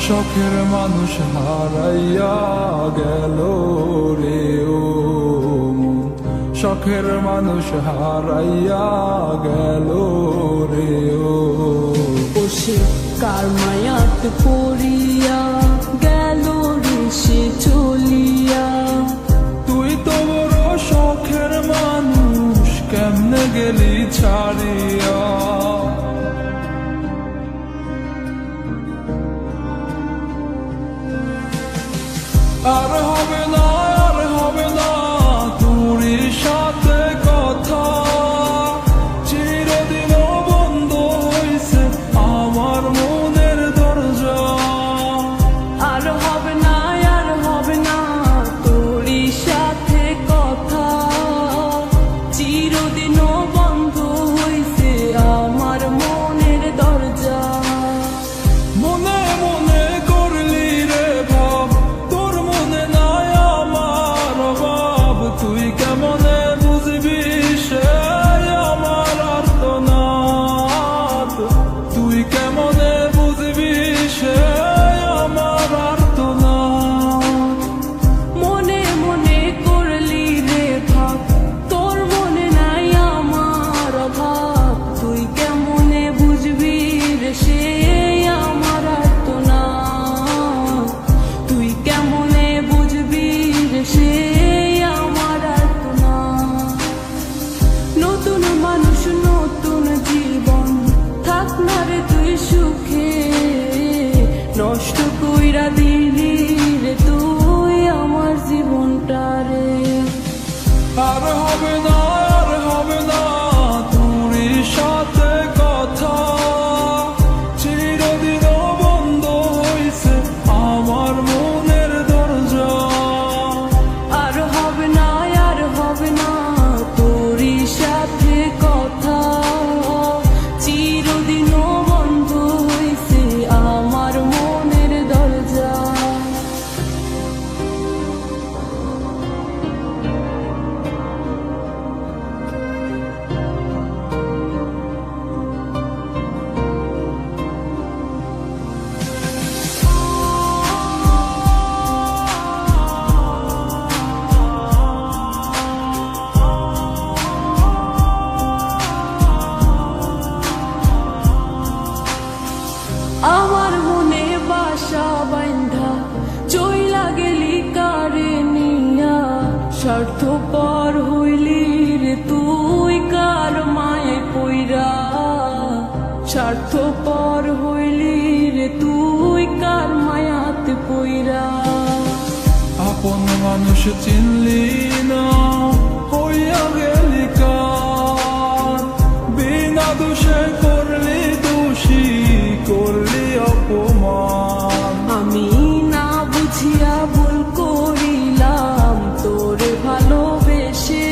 শখের মানুষ হারাইয়া গেল রে ও মন, শখের মানুষ হারাইয়া গেল রে ও। সে কার মায়াত পড়িয়া গেল রে সে চলিয়া। তুই তো বড় শখের মানুষ, কেমনে গেলি ছাড়িয়া। আর হবে না, আর হবে না তোর সাথে কথা, চিরদিন বন্ধ হইছে আমার মনের দরজা। আর হবে না, আর হবে না তোর সাথে কথা, চিরদিনও বন্ধ হইছে আমার মনের দরজা। মনে মনে করলি রে ভাব, তোর মনে নাই আমার অভাব। তুই কেমনে বুঝবি সে আমার আর্তনাদ, তুই কেমনে বুঝবি সে আমার আর্তনাদ। মনে মনে করলি রে ভাব, তোর মনে নাই আমার অভাব। তুই কেমনে বুঝবি রে সে আমার আর্তনাদ, তুই কেমনে বুঝবি রে সে আমার আর্তনাদ। নতুন মানুষ নতুন জীবন, থাক না রে তুই সুখে, নষ্ট কইরা দিলি রে তুই আমার জীবনটা রে। আর হবে না, আর হবে না তোর সাথে কথা, চিরদিন বন্ধ হইছে আমার মনের দরজা। আর হবে না, আর হবে না তোর সাথে কথা, চিরদিনও বন্ধ হইছে আমার মনের দরজা। আমার মনে বাসা বাইন্ধা চইলা গেলি কারে নিয়া, স্বার্থপর হইলি রে তুই কার মায়ে পইরা। স্বার্থপর হইলি রে তুই কার মায়াতে পইরা। আপন মানুষ চিনলি না, হইয়া গেলি কার। বিনা দোষে করলি দোষী, করলি অপমান। আমি না বুঝিয়া ভুল করিলাম তোরে ভালোবেসে,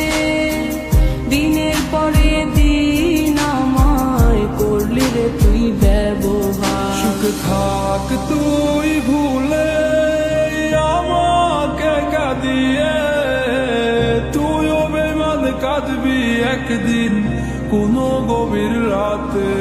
দিনের পরে দিন আমায় করলি রে তুই ব্যবহার। সুখে থাক তুই ভুলে আমাকে কাঁদিয়ে, তুইও বেমান কাঁদবি একদিন কোনো গভীর রাতে।